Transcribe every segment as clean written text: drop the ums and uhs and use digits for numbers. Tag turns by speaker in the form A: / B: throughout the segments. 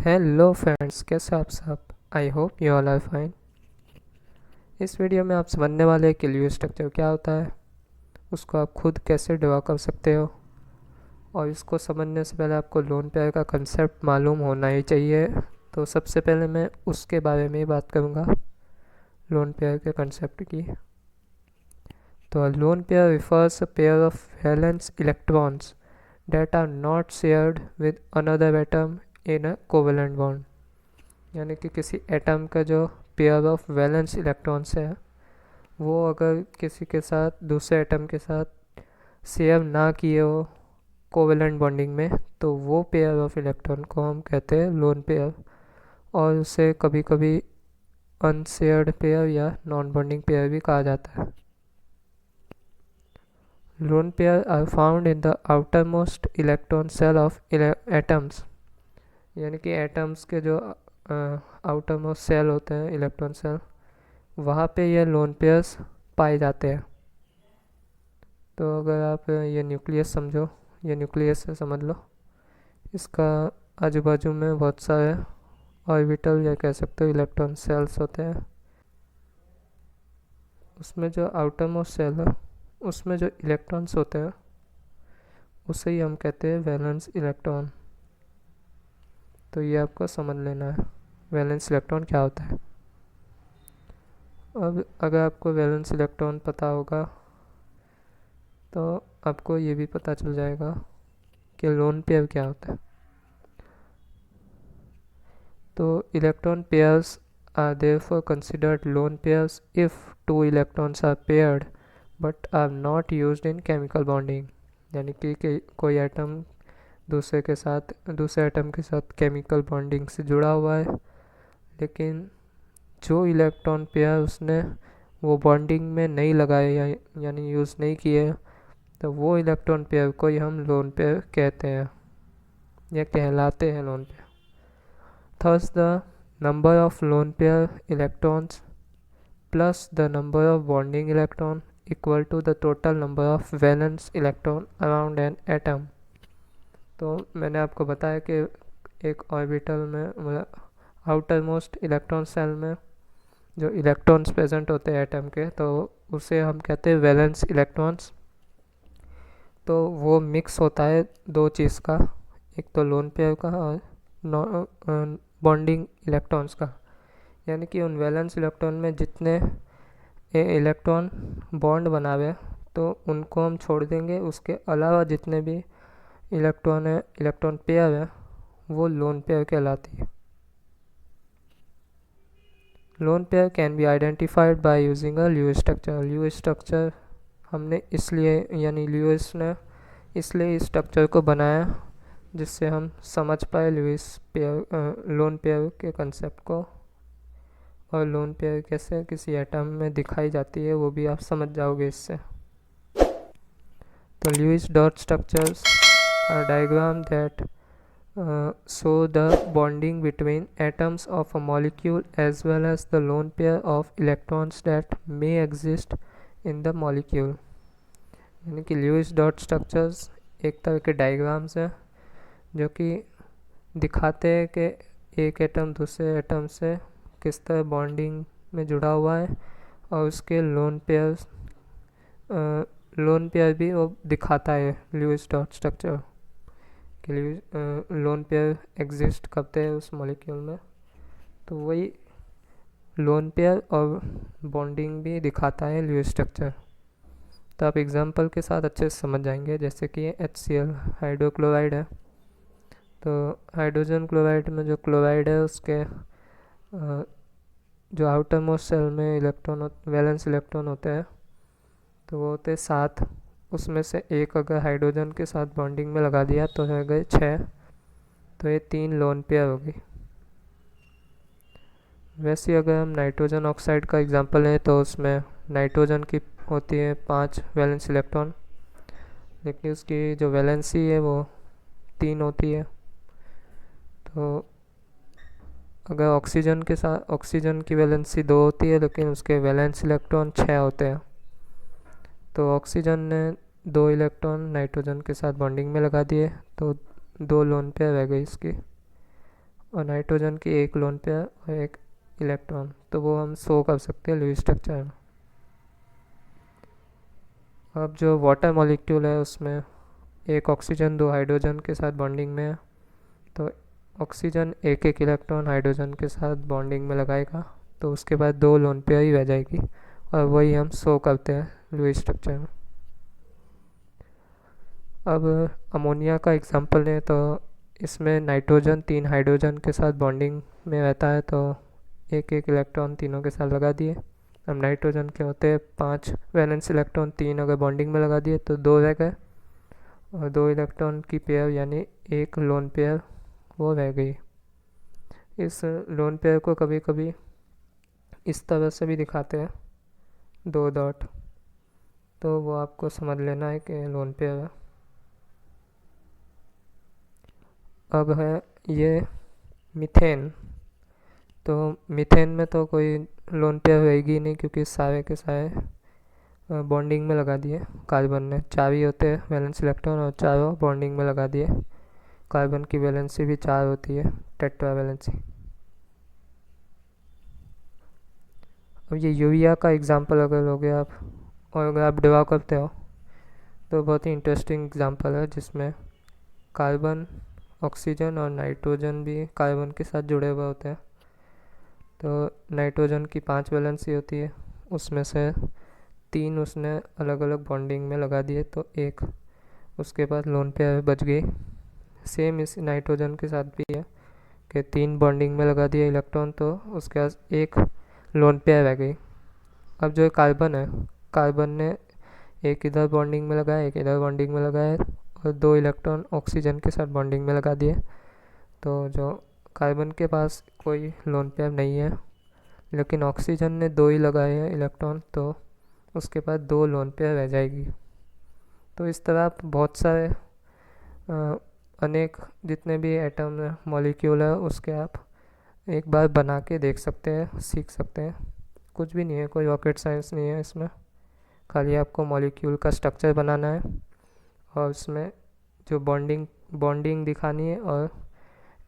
A: Hello friends, कैसे आप सब। I hope you all are fine. इस वीडियो में आप समझने वाले हैं कि ल्यूइस स्ट्रक्चर क्या होता है, उसको आप खुद कैसे ड्रा कर सकते हो, और इसको समझने से पहले आपको लोन पेयर का कंसेप्ट मालूम होना ही चाहिए। तो सबसे पहले मैं उसके बारे में ही बात करूँगा, लोन पेयर के कंसेप्ट की। तो lone pair refers a pair of valence electrons that are not shared with another atom in a covalent bond। यानी कि किसी एटम का जो पेयर ऑफ वैलेंस इलेक्ट्रॉन्स है, वो अगर किसी के साथ दूसरे एटम के साथ शेयर ना किए हो कोवेलेंट बॉन्डिंग में, तो वो पेयर ऑफ इलेक्ट्रॉन को हम कहते हैं लोन पेयर, और उसे कभी कभी अनशेयर्ड पेयर या नॉन बॉन्डिंग पेयर भी कहा जाता है। Lone pair are found in the outermost electron shell of atoms. यानी कि एटम्स के जो आउटर मोस्ट सेल होते हैं, इलेक्ट्रॉन सेल, वहाँ पे ये लोन पेयर्स पाए जाते हैं। तो अगर आप ये न्यूक्लियस समझो, ये न्यूक्लियस से समझ लो, इसका आजू बाजू में बहुत सारे ऑर्बिटल या कह सकते हो इलेक्ट्रॉन सेल्स होते हैं। उसमें जो आउटर मोस्ट सेल है, उसमें जो इलेक्ट्रॉन्स होते हैं उसे ही हम कहते हैं वैलेंस इलेक्ट्रॉन। तो ये आपको समझ लेना है वैलेंस इलेक्ट्रॉन क्या होता है। अब अगर आपको वैलेंस इलेक्ट्रॉन पता होगा तो आपको ये भी पता चल जाएगा कि लोन पेयर क्या होता है। तो electron pairs are therefore considered lone pairs if two electrons are paired but are not used in chemical bonding। यानी कि कोई एटम दूसरे एटम के साथ केमिकल बॉन्डिंग से जुड़ा हुआ है, लेकिन जो इलेक्ट्रॉन पेयर उसने वो बॉन्डिंग में नहीं लगाए यानी यूज़ नहीं किए, तो वो इलेक्ट्रॉन पेयर को ही हम लोन पेयर कहते हैं या कहलाते हैं lone pair. Thus the number of lone pair electrons plus the number of bonding electron equal to the total number of valence electron around an atom। तो मैंने आपको बताया कि एक ऑर्बिटल में मतलब आउटर मोस्ट इलेक्ट्रॉन सेल में जो इलेक्ट्रॉन्स प्रेजेंट होते हैं एटम के, तो उसे हम कहते हैं वैलेंस इलेक्ट्रॉन्स। तो वो मिक्स होता है दो चीज़ का, एक तो लोन पेयर का और बॉन्डिंग इलेक्ट्रॉन्स का। यानी कि उन वैलेंस इलेक्ट्रॉन में जितने इलेक्ट्रॉन बॉन्ड बनावे तो उनको हम छोड़ देंगे, उसके अलावा जितने भी इलेक्ट्रॉन है, इलेक्ट्रॉन पेयर है, वो लोन पेयर कहलाती है। Lone pair can be identified by using a Lewis structure. Lewis structure हमने इसलिए यानी ल्यूइस ने इसलिए इस स्ट्रक्चर को बनाया जिससे हम समझ पाए ल्यूइस पेयर लोन पेयर के कंसेप्ट को, और लोन पेयर कैसे किसी एटम में दिखाई जाती है वो भी आप समझ जाओगे इससे। तो Lewis dot structures are diagram that show the bonding between atoms of a molecule as well as the lone pair of electrons that may exist in the molecule। यानी कि ल्यूइस डॉट स्ट्रक्चर्स एक तरह के diagrams हैं जो कि दिखाते हैं कि एक एटम दूसरे एटम से किस तरह बॉन्डिंग में जुड़ा हुआ है, और उसके लोन पेयर भी वो दिखाता है ल्यूइस डॉट स्ट्रक्चर कि लोन पेयर एग्जिस्ट करते हैं उस मॉलिक्यूल में। तो वही लोन पेयर और बॉन्डिंग भी दिखाता है ल्यूइस स्ट्रक्चर। तो आप एग्जांपल के साथ अच्छे से समझ जाएंगे, जैसे कि HCl हाइड्रोक्लोराइड है। तो हाइड्रोजन क्लोराइड में जो क्लोराइड है उसके जो आउटर मोस्ट सेल में वैलेंस इलेक्ट्रॉन होते हैं, तो वो होते हैं 7। उसमें से एक अगर हाइड्रोजन के साथ बॉन्डिंग में लगा दिया तो रह गए 6। तो ये 3 लोन पेयर होगी। वैसे ही अगर हम नाइट्रोजन ऑक्साइड का एग्जांपल लें तो उसमें नाइट्रोजन की होती है 5 वैलेंस इलेक्ट्रॉन, लेकिन उसकी जो वैलेंसी है वो 3 होती है। तो अगर ऑक्सीजन की वैलेंसी 2 होती है लेकिन उसके वैलेंस इलेक्ट्रॉन 6 होते हैं, तो ऑक्सीजन ने 2 इलेक्ट्रॉन नाइट्रोजन के साथ बॉन्डिंग में लगा दिए, तो 2 लोन पेयर रह गई इसकी। और नाइट्रोजन की एक लोन पेयर और एक इलेक्ट्रॉन, तो वो हम शो कर सकते हैं लुईस स्ट्रक्चर में। अब जो वाटर मॉलिक्यूल है उसमें एक ऑक्सीजन दो हाइड्रोजन के साथ बॉन्डिंग में है, तो ऑक्सीजन एक एक इलेक्ट्रॉन हाइड्रोजन के साथ बॉन्डिंग में लगाएगा, तो उसके बाद दो लोन पेयर ही रह जाएगी और वही हम शो करते हैं लुईस स्ट्रक्चर में। अब अमोनिया का एग्जांपल लें तो इसमें नाइट्रोजन तीन हाइड्रोजन के साथ बॉन्डिंग में रहता है, तो एक एक इलेक्ट्रॉन तीनों के साथ लगा दिए। अब नाइट्रोजन के होते हैं 5 वैलेंस इलेक्ट्रॉन, तीन अगर बॉन्डिंग में लगा दिए तो दो रह गए, और दो इलेक्ट्रॉन की पेयर यानी एक लोन पेयर वो रह गई। इस लोन पेयर को कभी कभी इस तरह से भी दिखाते हैं, दो डॉट, तो वो आपको समझ लेना है कि लोन पेयर है। अब है ये मीथेन, तो मीथेन में तो कोई लोन पेयर रहेगी नहीं क्योंकि सारे के सारे बॉन्डिंग में लगा दिए कार्बन ने, चार ही होते हैं वैलेंस इलेक्ट्रॉन और चारों बॉन्डिंग में लगा दिए। कार्बन की वैलेंसी भी 4 होती है, टेट्रा वैलेंसी। अब ये यूरिया का एग्जांपल अगर लोगे आप और अगर आप ड्रा करते हो तो बहुत ही इंटरेस्टिंग एग्जांपल है, जिसमें कार्बन, ऑक्सीजन और नाइट्रोजन भी कार्बन के साथ जुड़े हुए होते हैं। तो नाइट्रोजन की 5 वैलेंसी होती है, उसमें से 3 उसने अलग अलग बॉन्डिंग में लगा दिए, तो एक उसके बाद लोन पेयर बच गई। सेम इस नाइट्रोजन के साथ भी है कि 3 बॉन्डिंग में लगा दिए इलेक्ट्रॉन, तो उसके पास एक लोन पेयर रह गई। अब जो कार्बन है, कार्बन ने एक इधर बॉन्डिंग में लगाया, एक इधर बॉन्डिंग में लगाया और दो इलेक्ट्रॉन ऑक्सीजन के साथ बॉन्डिंग में लगा दिए। तो जो कार्बन के पास कोई लोन पेयर नहीं है, लेकिन ऑक्सीजन ने दो ही लगाए हैं इलेक्ट्रॉन, तो उसके पास दो लोन पेयर रह जाएगी। तो इस तरह आप बहुत सारे अनेक जितने भी एटम मॉलिक्यूल है उसके आप एक बार बना के देख सकते हैं, सीख सकते हैं। कुछ भी नहीं है, कोई रॉकेट साइंस नहीं है इसमें, खाली आपको मॉलिक्यूल का स्ट्रक्चर बनाना है और उसमें जो बॉन्डिंग दिखानी है, और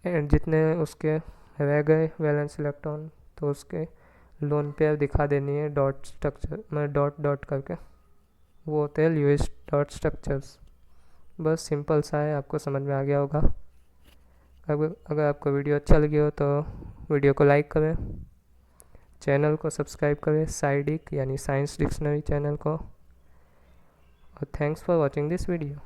A: जितने उसके रह गए वैलेंस इलेक्ट्रॉन तो उसके लोन पेयर दिखा देनी है डॉट स्ट्रक्चर में, डॉट डॉट करके, वो होते हैं लुईस डॉट स्ट्रक्चर्स। बस सिंपल सा है, आपको समझ में आ गया होगा। अगर आपको वीडियो अच्छा लगी हो तो वीडियो को लाइक करें, चैनल को सब्सक्राइब करें, साइडिक यानी साइंस डिक्शनरी चैनल को, और thanks for watching this video.